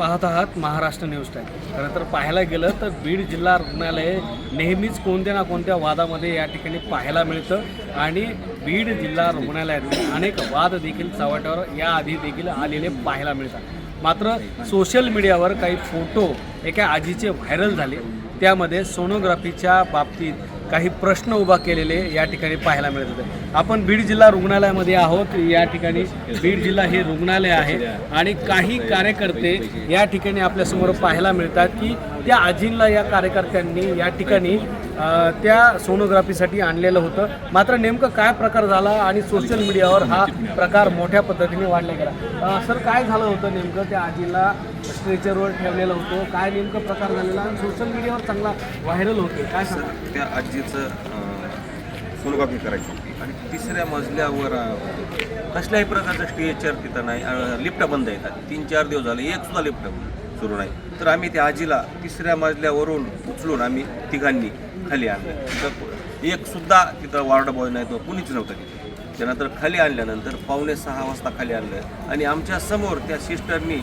पाहत आहात Maharashtra news time. खरं तर पाहायला गेलं तर बीड जिल्हा रुग्णालय नेहमीच कोणत्या ना कोणत्या वादामध्ये या ठिकाणी पाहायला मिळतं आणि बीड जिल्हा रुग्णालयात अनेक वाद देखील चव्हाट्यावर याआधी देखील आलेले पाहायला मिळतात। मात्र सोशल मीडियावर काही फोटो एका आजीचे व्हायरल झाले, त्यामध्ये सोनोग्राफीच्या बाबतीत काही प्रश्न उभा केलेले या ठिकाणी पाहायला मिळत होते। आपण बीड जिल्हा रुग्णालयामध्ये आहोत। या ठिकाणी बीड जिल्हा हे रुग्णालय आहे आणि काही कार्यकर्ते या ठिकाणी आपल्यासमोर पाहायला मिळतात की त्या आजींना या कार्यकर्त्यांनी या ठिकाणी त्या सोनोग्राफीसाठी आणलेलं होतं। मात्र नेमकं काय प्रकार झाला आणि सोशल मीडियावर हा प्रकार मोठ्या पद्धतीने वाढला गेला। सर, काय झालं होतं नेमकं? त्या आजीला स्ट्रेचरवर ठेवलेलं होतं, काय नेमकं प्रकार झालेला आणि सोशल मीडियावर चांगला व्हायरल होते, काय सांगा? त्या आजीचं सोनोग्राफी करायची होती आणि तिसऱ्या मजल्यावर कसल्याही प्रकारचं स्ट्रेचर तिथं नाही, लिफ्ट बंद येतात। 3-4 दिवस झाले, एक सुद्धा लिफ्ट सुरू नाही। तर आम्ही त्या आजीला तिसऱ्या मजल्यावरून उचलून आम्ही तिघांनी खाली आणलं। तर एक सुद्धा तिथं वार्ड बॉय नाही, तो कुणीच नव्हतं तिथे। त्यानंतर खाली आणल्यानंतर 5:45 वाजता खाली आणलं आणि आमच्या समोर त्या सिस्टरनी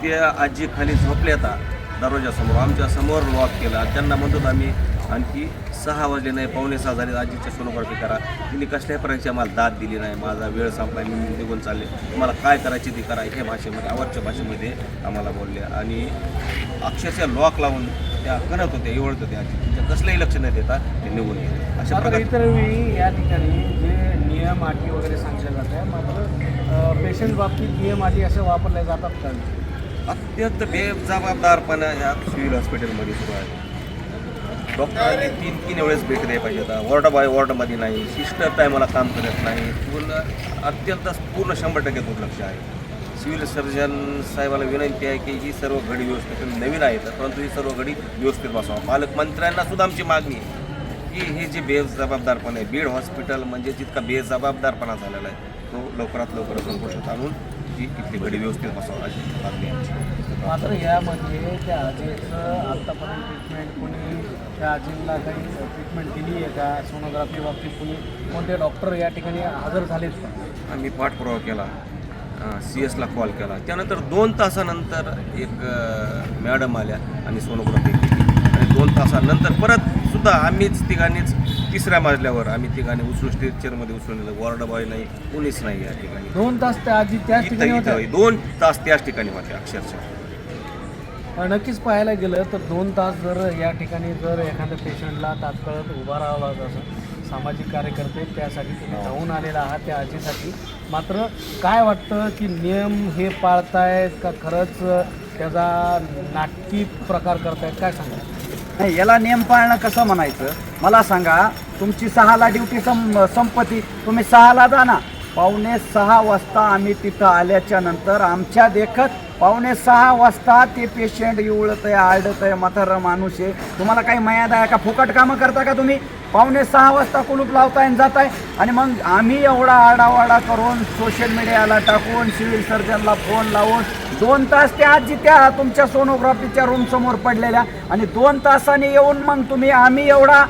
त्या आजी खाली झोपल्याता दरवाजासमोर, आमच्या समोर लॉक केला। त्यांना म्हणतो आम्ही आणखी 6 वाजले नाही, 5:45 झाले, आजीची सोनोग्राफी करा। तिने कसल्याही प्रकारची आम्हाला दाद दिली नाही, माझा वेळ संपला, मी निघून चालले, तुम्हाला काय करायची ती करा, हे भाषेमध्ये आवडच्या भाषेमध्ये आम्हाला बोलले आणि अक्षरशः लॉक लावून त्या करत होत्या, एवढत होत्या आजी, कसलंही लक्ष न देता ते निघून गेले। अशा प्रकारे इतर वेळी या ठिकाणी जे नियम अटी वगैरे सांगितले जात आहे, मात्र पेशंट बाबतीत नियम अटी असे वापरले जातात का? अत्यंत बेजबाबदारपणा या सिव्हिल हॉस्पिटलमध्ये सुरू आहे। डॉक्टरांनी 3 वेळेस भेट द्यायला पाहिजे होता, वॉर्ड बाय वॉर्डमध्ये नाही, सिस्टर टायमाला काम करत नाही, पूर्ण 100% दुर्लक्ष आहे। सिव्हिल सर्जन साहेबाला विनंती आहे की ही सर्व घडी व्यवस्थित नवीन आहेत, परंतु ही सर्व घडी व्यवस्थित बसावं। पालकमंत्र्यांना सुद्धा आमची मागणी आहे की हे जे बेजबाबदारपणा आहे, बीड हॉस्पिटल म्हणजे जितका बेजबाबदारपणा झालेला आहे तो लवकरात लवकर संपुष्टात आणून ती इथली घडी व्यवस्थित बसावं अशी मागणी आहे। मात्र यामध्ये त्या आजीचं आत्तापर्यंत ट्रीटमेंट कोणी त्या आजीला काही ट्रीटमेंट दिली आहे का? सोनोग्राफी बाबतीत कोणते डॉक्टर या ठिकाणी हजर झालेत का? आम्ही पाठपुरावा केला, CS ला कॉल केला, त्यानंतर 2 तासानंतर एक मॅडम आल्या आणि सोनोग्राफी केली आणि 2 तासानंतर परत सुद्धा आम्हीच तिघांनीच तिसऱ्या मजल्यावर आम्ही तिघांनी उचलून स्ट्रेचरमध्ये उचलून नेलं। वॉर्ड बॉय नाही, कोणीच नाही या ठिकाणी। 2 तास त्या आजी त्याच ठिकाणी होत्या? 2 तास त्याच ठिकाणी होते अक्षरशः। नक्कीच पाहायला गेलं तर 2 तास जर या ठिकाणी जर एखाद्या पेशंटला तात्काळ उभा राहावं लागत असं, सामाजिक कार्यकर्ते त्यासाठी तुम्ही धावून आलेला आहात त्या आजीसाठी। मात्र काय वाटतं की नियम हे पाळतायत का खरंच त्याचा नाटकी प्रकार करतायत, काय सांगा? नाही, याला नियम पाळणं कसं म्हणायचं मला सांगा? तुमची 6ला ड्युटी संपती, तुम्ही 6ला जा ना। 5:45 वाजता आम्ही तिथं आल्याच्या नंतर आमच्या देखत 5:45 वाजता ते पेशंट इवळत आहे, आरडत आहे, म्हातारा माणूस आहे, तुम्हाला काही मर्यादा आहे का? फुकट कामं करता का तुम्ही? 5:45 वाजता कुलूप लावताय आणि जाताय आणि मग आम्ही एवढा आडावाडा करून सोशल मीडियाला टाकून सिव्हिल सर्जनला फोन लावून 2 तास त्या आजी त्या तुमच्या सोनोग्राफीच्या रूमसमोर पडलेल्या आणि 2 तासांनी येऊन मग तुम्ही आम्ही एवढा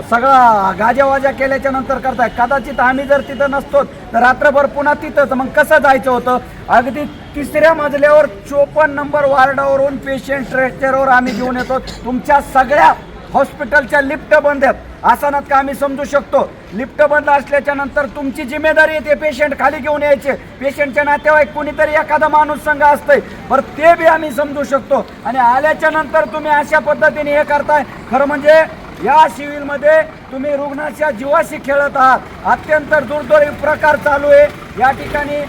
सगळा गाजावाजा केल्याच्या नंतर करताय। कदाचित आम्ही जर तिथं नसतो तर रात्रभर पुन्हा तिथंच मग कसं जायचं होतं? अगदी 3ऱ्या मजल्यावर 54 नंबर वार्डावरून पेशंट स्ट्रेचरवर आम्ही घेऊन येतो। तुमच्या सगळ्या हॉस्पिटलच्या लिफ्ट बंद आहेत, असं का आम्ही समजू शकतो? लिफ्ट बंद असल्याच्या नंतर तुमची जिम्मेदारी आहे ते पेशंट खाली घेऊन यायचे। पेशंटच्या नातेवाईक कोणीतरी एखादा माणूस संघ असतंय, बरं ते बी आम्ही समजू शकतो आणि आल्याच्या नंतर तुम्ही अशा पद्धतीने हे करताय। खरं म्हणजे या सिव्हिलमध्ये तुम्ही रुग्णाच्या जीवाशी खेळत आहात। अत्यंत दुर्दैवी प्रकार चालू आहे या ठिकाणी।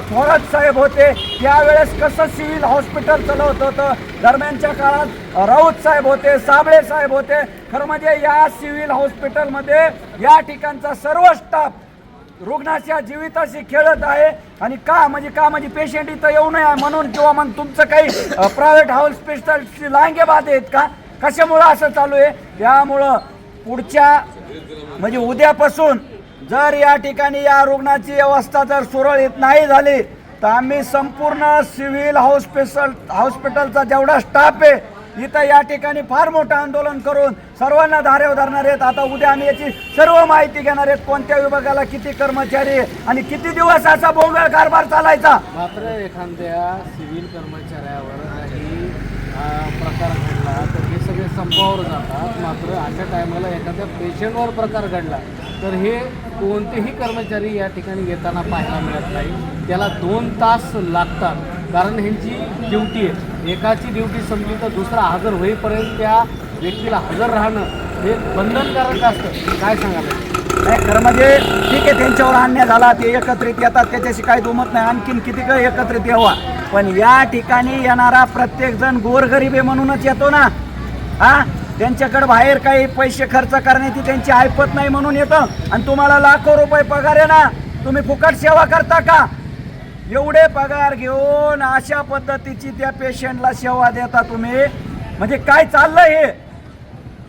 थोरात साहेब होते त्यावेळेस कसं सिव्हिल हॉस्पिटल चालवत होतं, दरम्यानच्या काळात राऊत साहेब होते, साबळे साहेब होते। खरं म्हणजे या सिव्हिल हॉस्पिटलमध्ये या ठिकाणचा सर्व स्टाफ रुग्णाच्या जीविताशी खेळत आहे आणि का म्हणजे पेशंट इथं येऊ नये म्हणून किंवा मग तुमचं काही प्रायव्हेट हॉस्पिटलची लांगे बाद आहेत का? कशामुळं असं चालू आहे? त्यामुळं पुढच्या म्हणजे उद्यापासून जर या ठिकाणी या रुग्णाची व्यवस्था जर सुरळीत नाही झाली तर आम्ही संपूर्ण सिव्हिल हॉस्पिटलचा जेवढा स्टाफ आहे इथं या ठिकाणी फार मोठं आंदोलन करून सर्वांना धारेवर धरणार आहेत. आता उद्या आम्ही याची सर्व माहिती घेणार आहेत, कोणत्या विभागाला किती कर्मचारी आणि किती दिवस असा भोंगळ कारभार चालायचा. मात्र एखाद्या सिव्हिल कर्मचाऱ्यावरही प्रकार घडला तर हे सगळे संपावर जातात. मात्र अशा टायमाला एखाद्या पेशंटवर प्रकार घडला तर हे कोणतेही कर्मचारी या ठिकाणी येताना पाहायला मिळत नाही. त्याला 2 तास लागतात, कारण ह्यांची ड्युटी आहे. एकाची ड्युटी संपली तर दुसरा हजर होईपर्यंत त्या व्यक्तीला हजर राहणं हे बंधनकारक असतं. काय सांगायला? नाही, खरं म्हणजे ठीक आहे, त्यांच्यावर अन्याय झाला, ते एकत्रित येतात, त्याच्याशी काही दुमत नाही, आणखीन किती काय एकत्रित यावा. पण या ठिकाणी येणारा प्रत्येकजण गोरगरीब आहे म्हणूनच येतो ना. हा, त्यांच्याकडे बाहेर काही पैसे खर्च करण्याची त्यांची ऐपत नाही म्हणून येतं. आणि तुम्हाला लाखो रुपये पगार आहे ना, तुम्ही फुकट सेवा करता का? एवढे पगार घेऊन अशा पद्धतीची त्या पेशंटला सेवा देता तुम्ही, म्हणजे काय चाललंय हे?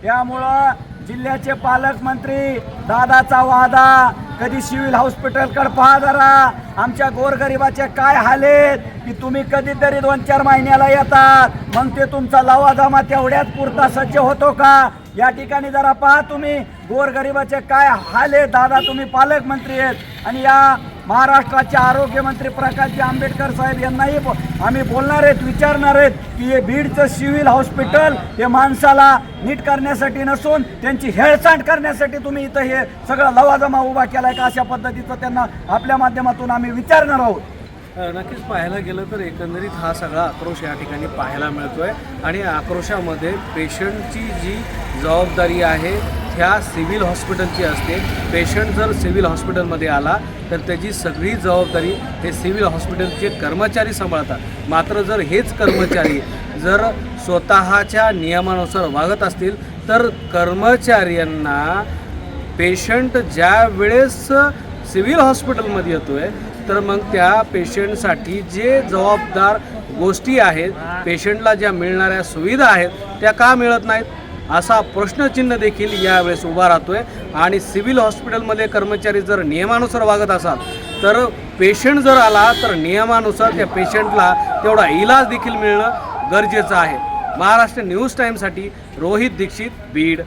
त्यामुळं जिल्ह्याचे पालकमंत्री दादाचा वादा, कधी सिव्हिल हॉस्पिटलकडे पहा जरा, आमच्या गोरगरिबाचे काय हाल आहेत की तुम्ही कधीतरी 2-4 महिन्याला येतात, मग ते तुमचा लवाजमा तेवढ्याच पुरता सज्ज होतो का? या ठिकाणी जरा पहा तुम्ही गोरगरिबाचे काय हाल आहेत. दादा तुम्ही पालकमंत्री आहेत आणि या महाराष्ट्राचे आरोग्यमंत्री प्रकाशजी आंबेडकर साहेब यांनाही आम्ही बोलणार आहेत, विचारणार आहेत की हे बीडचं सिव्हिल हॉस्पिटल हे माणसाला नीट करण्यासाठी नसून त्यांची हेळसांड करण्यासाठी तुम्ही इथं हे सगळं लवाजमा उभा केला आहे का? अशा पद्धतीचं त्यांना आपल्या माध्यमातून आम्ही विचारणार आहोत. नक्कीच पाहायला गेलं तर एकंदरीत हा सगळा आक्रोश या ठिकाणी पाहायला मिळतोय आणि आक्रोशामध्ये पेशंटची जी जबाबदारी आहे ह्या सिव्हिल हॉस्पिटलची असते. पेशंट जर सिव्हिल हॉस्पिटलमध्ये आला तर त्याची सगळी जबाबदारी हे सिव्हिल हॉस्पिटलचे कर्मचारी सांभाळतात. मात्र जर हेच कर्मचारी जर स्वतःच्या नियमानुसार वागत असतील तर कर्मचाऱ्यांना पेशंट ज्या वेळेस सिव्हिल हॉस्पिटलमध्ये येतोय तर मग त्या पेशंटसाठी जे जबाबदार गोष्टी आहेत, पेशंटला ज्या मिळणाऱ्या सुविधा आहेत त्या का मिळत नाहीत असा प्रश्नचिन्ह देखील यावेळेस उभा राहतोय. आणि सिव्हिल हॉस्पिटलमध्ये कर्मचारी जर नियमानुसार वागत असाल तर पेशंट जर आला तर नियमानुसार त्या पेशंटला तेवढा इलाज देखील मिळणं गरजेचं आहे. महाराष्ट्र न्यूज टाईमसाठी रोहित दीक्षित, बीड.